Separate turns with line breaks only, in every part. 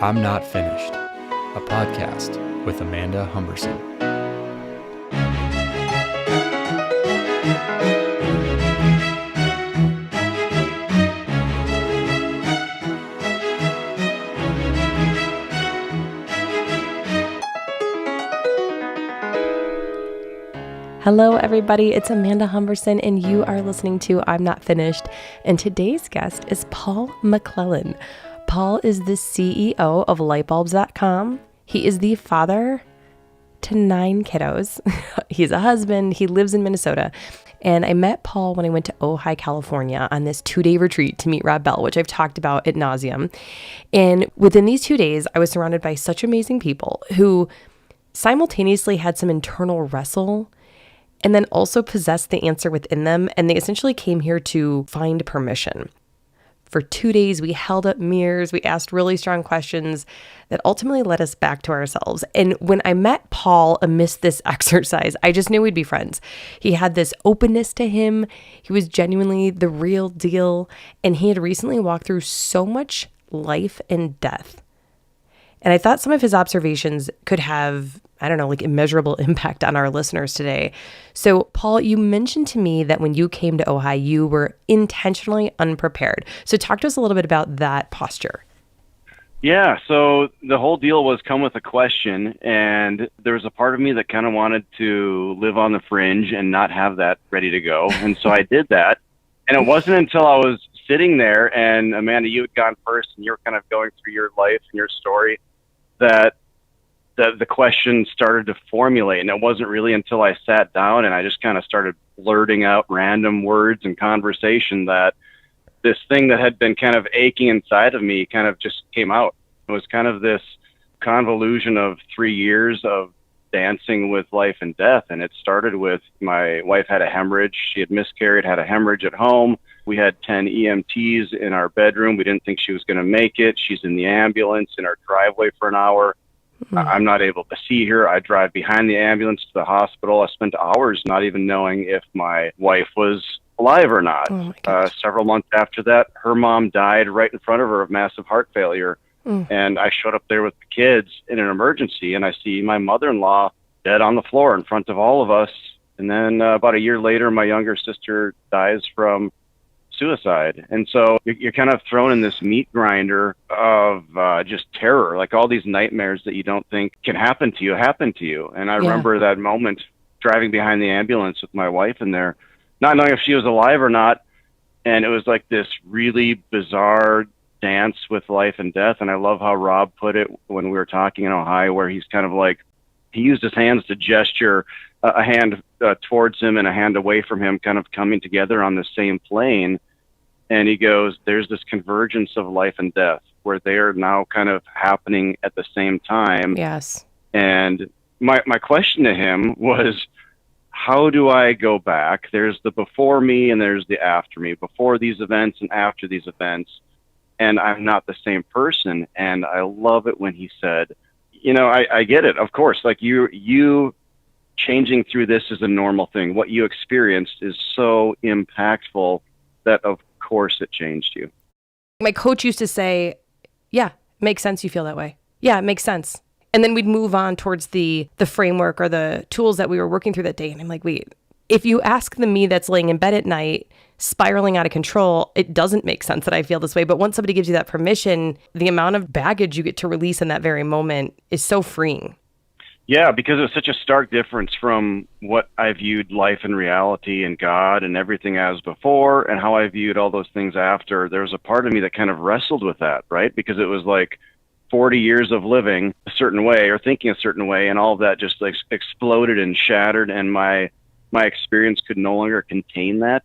I'm Not Finished, a podcast with Amanda Humberson.
Hello, everybody. It's Amanda Humberson, and you are listening to I'm Not Finished. And today's guest is Paul McClellan. Paul is the CEO of lightbulbs.com. He is the father to 9 kiddos. He's a husband. He lives in Minnesota. And I met Paul when I went to Ojai, California on this 2-day retreat to meet Rob Bell, which I've talked about ad nauseum. And within these 2 days, I was surrounded by such amazing people who simultaneously had some internal wrestle and then also possessed the answer within them. And they essentially came here to find permission. For 2 days, we held up mirrors. We asked really strong questions that ultimately led us back to ourselves. And when I met Paul amidst this exercise, I just knew we'd be friends. He had this openness to him. He was genuinely the real deal. And he had recently walked through so much life and death. And I thought some of his observations could have, immeasurable impact on our listeners today. So, Paul, you mentioned to me that when you came to Ojai, you were intentionally unprepared. So talk to us a little bit about that posture.
Yeah, so the whole deal was come with a question, and there was a part of me that kind of wanted to live on the fringe and not have that ready to go. And so I did that. And it wasn't until I was sitting there, and Amanda, you had gone first, and you were kind of going through your life and your story, that the question started to formulate. And it wasn't really until I sat down and I just kind of started blurting out random words and conversation that this thing that had been kind of aching inside of me kind of just came out. It was kind of this convolution of 3 years of dancing with life and death. And it started with my wife had a hemorrhage. She had miscarried, had a hemorrhage at home. We had 10 EMTs in our bedroom. We didn't think she was going to make it. She's in the ambulance in our driveway for an hour. I'm not able to see her. I drive behind the ambulance to the hospital. I spent hours not even knowing if my wife was alive or not. Several months after that, her mom died right in front of her of massive heart failure. And I showed up there with the kids in an emergency, and I see my mother-in-law dead on the floor in front of all of us. And then about a year later, my younger sister dies from suicide. And so you're kind of thrown in this meat grinder of just terror, like all these nightmares that you don't think can happen to you. And I remember that moment driving behind the ambulance with my wife in there, not knowing if she was alive or not. And it was like this really bizarre dance with life and death. And I love how Rob put it when we were talking in Ohio, where he's kind of like, he used his hands to gesture a hand towards him and a hand away from him, kind of coming together on the same plane. And he goes, there's this convergence of life and death where they are now kind of happening at the same time.
Yes. And
my question to him was, how do I go back? There's the before me and there's the after me, before these events and after these events. And I'm not the same person. And I love it when he said, I get it. Of course, like you changing through this is a normal thing. What you experienced is so impactful that of course it changed you.
My coach used to say, yeah, makes sense you feel that way. Yeah, it makes sense. And then we'd move on towards the framework or the tools that we were working through that day. And I'm like, wait, if you ask the me that's laying in bed at night, spiraling out of control, it doesn't make sense that I feel this way. But once somebody gives you that permission, the amount of baggage you get to release in that very moment is so freeing.
Yeah, because it was such a stark difference from what I viewed life and reality and God and everything as before and how I viewed all those things after. There was a part of me that kind of wrestled with that, right? Because it was like 40 years of living a certain way or thinking a certain way, and all of that just like exploded and shattered, and my experience could no longer contain that.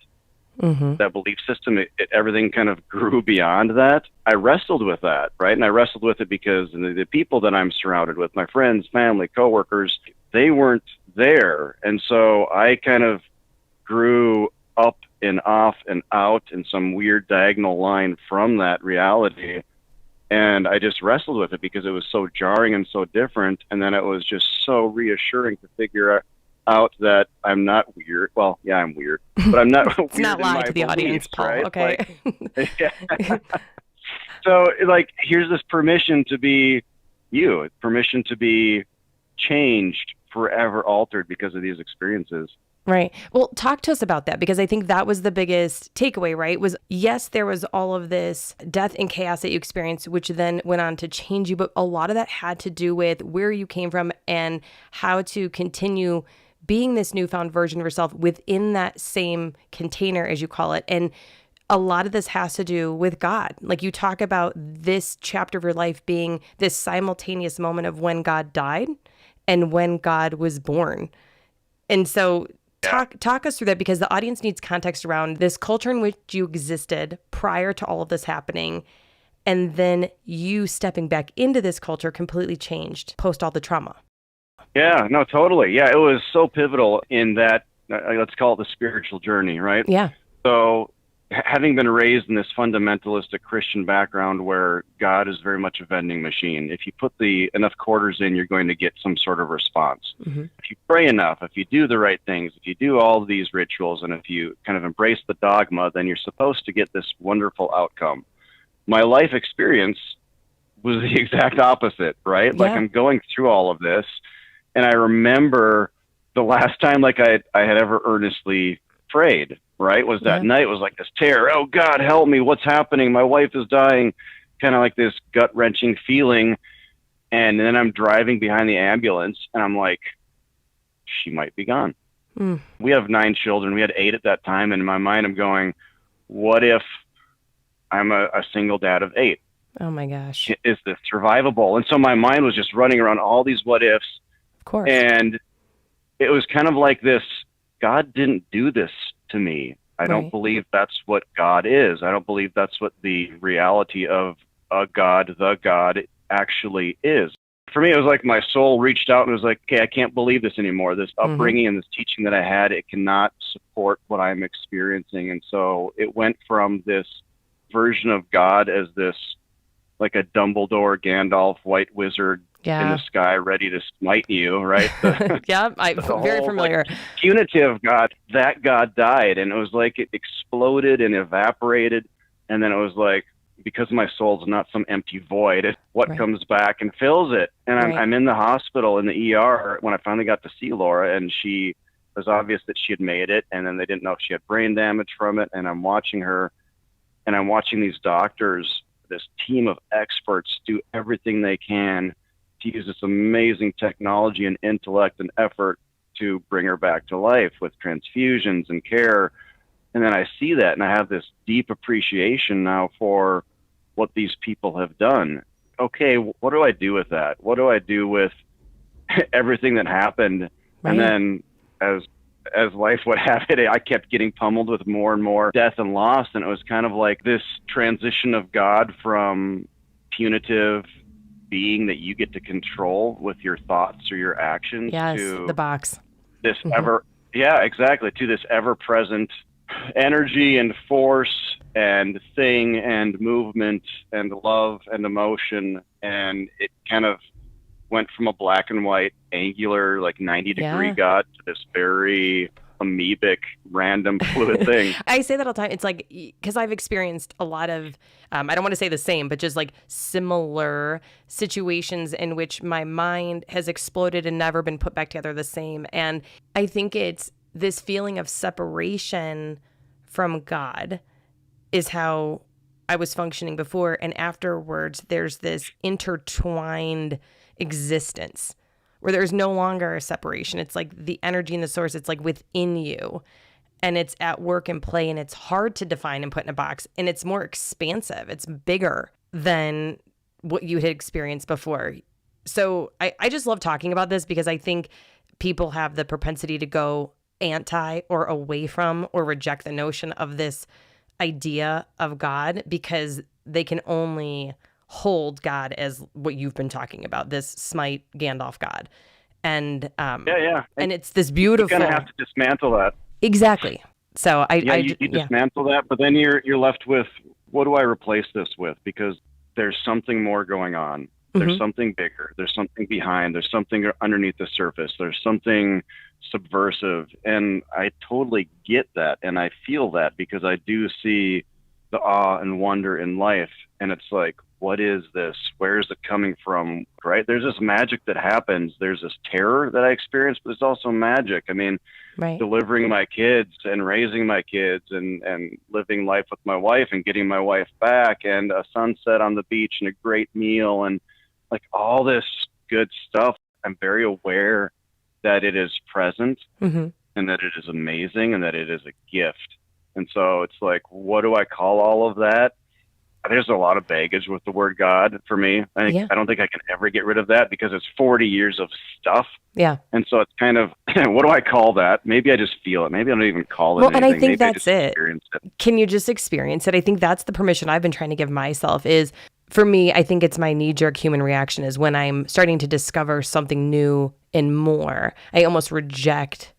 That belief system, everything kind of grew beyond that. I wrestled with that, right? And I wrestled with it because the people that I'm surrounded with, my friends, family, coworkers, they weren't there. And so I kind of grew up and off and out in some weird diagonal line from that reality. And I just wrestled with it because it was so jarring and so different. And then it was just so reassuring to figure out that I'm not weird. Well, yeah, I'm weird, but I'm not
it's
weird
not
in
lying
my
to the
beliefs,
audience, Paul,
right?
okay?
Like, so like, here's this permission to be you, permission to be changed, forever altered because of these experiences.
Right. Well, talk to us about that, because I think that was the biggest takeaway, right? Was, yes, there was all of this death and chaos that you experienced, which then went on to change you. But a lot of that had to do with where you came from and how to continue being this newfound version of yourself within that same container, as you call it. And a lot of this has to do with God. Like, you talk about this chapter of your life being this simultaneous moment of when God died and when God was born. And so talk us through that, because the audience needs context around this culture in which you existed prior to all of this happening, and then you stepping back into this culture completely changed post all the trauma.
Yeah, no, totally. Yeah, it was so pivotal in that, let's call it the spiritual journey, right?
Yeah.
So having been raised in this fundamentalistic Christian background where God is very much a vending machine, if you put enough quarters in, you're going to get some sort of response.
Mm-hmm.
If you pray enough, if you do the right things, if you do all of these rituals, and if you kind of embrace the dogma, then you're supposed to get this wonderful outcome. My life experience was the exact opposite, right?
Yeah.
Like, I'm going through all of this, and I remember the last time like I had ever earnestly prayed, right, was that night. Was like this terror. Oh, God, help me. What's happening? My wife is dying. Kind of like this gut-wrenching feeling. And then I'm driving behind the ambulance, and I'm like, she might be gone.
Mm.
We have 9 children. We had 8 at that time. And in my mind, I'm going, what if I'm a single dad of 8?
Oh, my gosh.
Is this survivable? And so my mind was just running around all these what ifs.
Of course.
And it was kind of like this, God didn't do this to me. I don't believe that's what God is. I don't believe that's what the reality of the God actually is. For me, it was like my soul reached out and was like, okay, I can't believe this anymore. This upbringing and this teaching that I had, it cannot support what I'm experiencing. And so it went from this version of God as this, like a Dumbledore, Gandalf, white wizard in the sky ready to smite you, right?
Yeah, I'm very familiar.
Like, punitive God, that God died, and it was like it exploded and evaporated, and then it was like, because my soul's not some empty void, it's what comes back and fills it. And I'm in the hospital in the ER when I finally got to see Laura, and it was obvious that she had made it, and then they didn't know if she had brain damage from it, and I'm watching her, and I'm watching these doctors, this team of experts, do everything they can to use this amazing technology and intellect and effort to bring her back to life with transfusions and care. And then I see that, and I have this deep appreciation now for what these people have done. Okay, what do I do with that? What do I do with everything that happened? And then as life would have it, I kept getting pummeled with more and more death and loss. And it was kind of like this transition of God from punitive being that you get to control with your thoughts or your actions to
the box.
This to this ever-present energy and force and thing and movement and love and emotion. And it kind of went from a black and white, angular, like 90-degree God to this very amoebic, random, fluid thing.
I say that all the time. It's like, because I've experienced a lot of, I don't want to say the same, but just like similar situations in which my mind has exploded and never been put back together the same. And I think it's this feeling of separation from God is how I was functioning before. And afterwards, there's this intertwined existence where there's no longer a separation. It's like the energy and the source, it's like within you, and it's at work and play, and it's hard to define and put in a box, and it's more expansive. It's bigger than what you had experienced before. So I just love talking about this, because I think people have the propensity to go anti or away from or reject the notion of this idea of God, because they can only hold God as what you've been talking about, this smite Gandalf God. And and it's this beautiful,
you're gonna have to dismantle that.
Exactly. So
you dismantle that, but then you're left with, what do I replace this with? Because there's something more going on. There's something bigger. There's something behind. There's something underneath the surface. There's something subversive. And I totally get that. And I feel that, because I do see the awe and wonder in life. and it's like, what is this? Where is it coming from? Right? There's this magic that happens. There's this terror that I experience, but there's also magic. I mean,
Right.
delivering my kids and raising my kids and living life with my wife and getting my wife back and a sunset on the beach and a great meal and like all this good stuff. I'm very aware that it is present
Mm-hmm.
and that it is amazing and that it is a gift. And so it's like, what do I call all of that? There's a lot of baggage with the word God for me. I don't think I can ever get rid of that because it's 40 years of stuff.
Yeah.
And so it's kind of, what do I call that? Maybe I just feel it. Maybe I don't even call it
Well, and
anything.
I think
Maybe
that's
I just experience it.
Can you just experience it? I think that's the permission I've been trying to give myself is, for me, I think it's my knee-jerk human reaction is when I'm starting to discover something new and more, I almost reject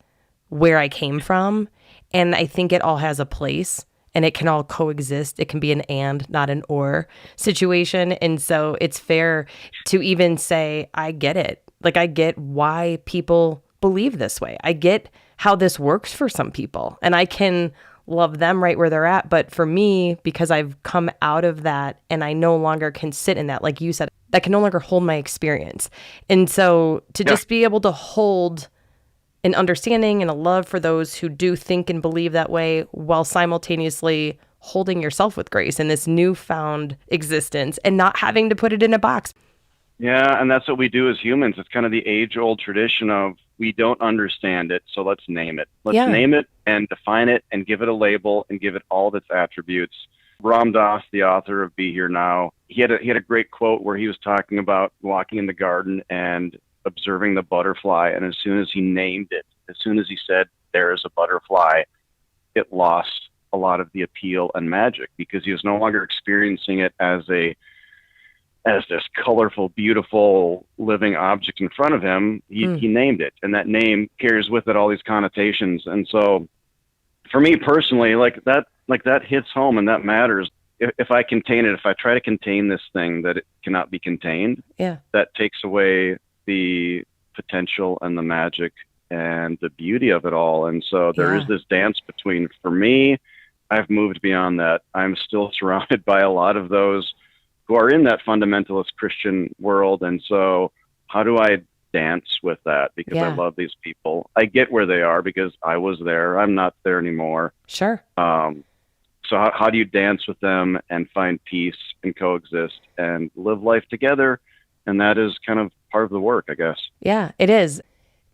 where I came from. And I think it all has a place. And it can all coexist. It can be an and, not an or situation. And so it's fair to even say, I get it. Like, I get why people believe this way. I get how this works for some people. And I can love them right where they're at. But for me, because I've come out of that and I no longer can sit in that, like you said, that can no longer hold my experience. And so to just be able to hold an understanding and a love for those who do think and believe that way while simultaneously holding yourself with grace in this newfound existence and not having to put it in a box.
Yeah, and that's what we do as humans. It's kind of the age-old tradition of we don't understand it, so let's name it. Let's name it and define it and give it a label and give it all of its attributes. Ram Dass, the author of Be Here Now, he had a great quote where he was talking about walking in the garden and observing the butterfly, and as soon as he named it, as soon as he said there is a butterfly, it lost a lot of the appeal and magic because he was no longer experiencing it as this colorful, beautiful living object in front of him. He named it, and that name carries with it all these connotations. And so for me personally, like that hits home and that matters. If I contain it, if I try to contain this thing that it cannot be contained, that takes away the potential and the magic and the beauty of it all. And so there is this dance between, for me, I've moved beyond that. I'm still surrounded by a lot of those who are in that fundamentalist Christian world. And so how do I dance with that? Because I love these people. I get where they are because I was there. I'm not there anymore.
Sure.
So how do you dance with them and find peace and coexist and live life together? And that is kind of part of the work, I guess.
Yeah, it is.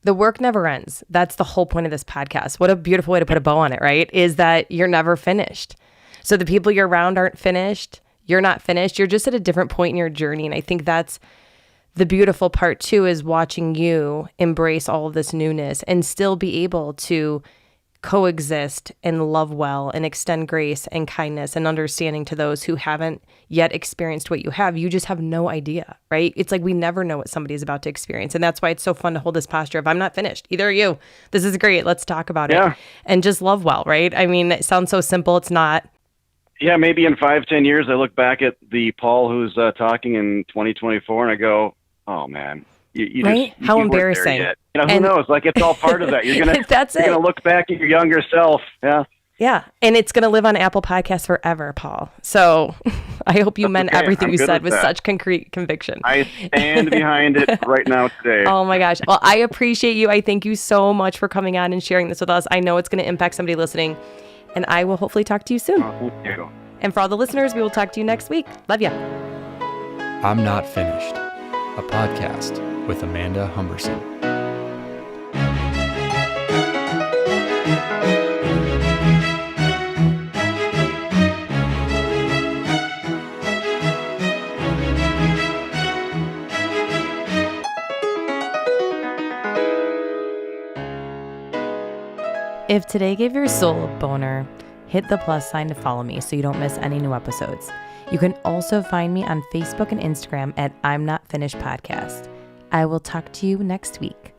The work never ends. That's the whole point of this podcast. What a beautiful way to put a bow on it, right? Is that you're never finished. So the people you're around aren't finished. You're not finished. You're just at a different point in your journey. And I think that's the beautiful part too, is watching you embrace all of this newness and still be able to coexist and love well and extend grace and kindness and understanding to those who haven't yet experienced what you have. You just have no idea, right? It's like we never know what somebody's about to experience. And that's why it's so fun to hold this posture of, I'm not finished. Either are you. This is great. Let's talk about it. And just love well, right? I mean, it sounds so simple. It's not.
Yeah, maybe in 5-10 years, I look back at the Paul who's talking in 2024 and I go, oh man, you
right?
Just,
how
you
embarrassing.
You know, who knows? Like, it's all part of that. You're gonna look back at your younger self.
Yeah, and it's gonna live on Apple Podcasts forever, Paul. So I hope you meant everything you said with such concrete conviction.
I stand behind it right now today.
Oh my gosh. Well, I appreciate you. I thank you so much for coming on and sharing this with us. I know it's going to impact somebody listening, and I will hopefully talk to you soon.
Oh, thank you.
And for all the listeners, we will talk to you next week. Love ya.
I'm Not Finished, a podcast with Amanda Humberson.
If today gave your soul a boner, hit the plus sign to follow me so you don't miss any new episodes. You can also find me on Facebook and Instagram at I'm Not Finished Podcast. I will talk to you next week.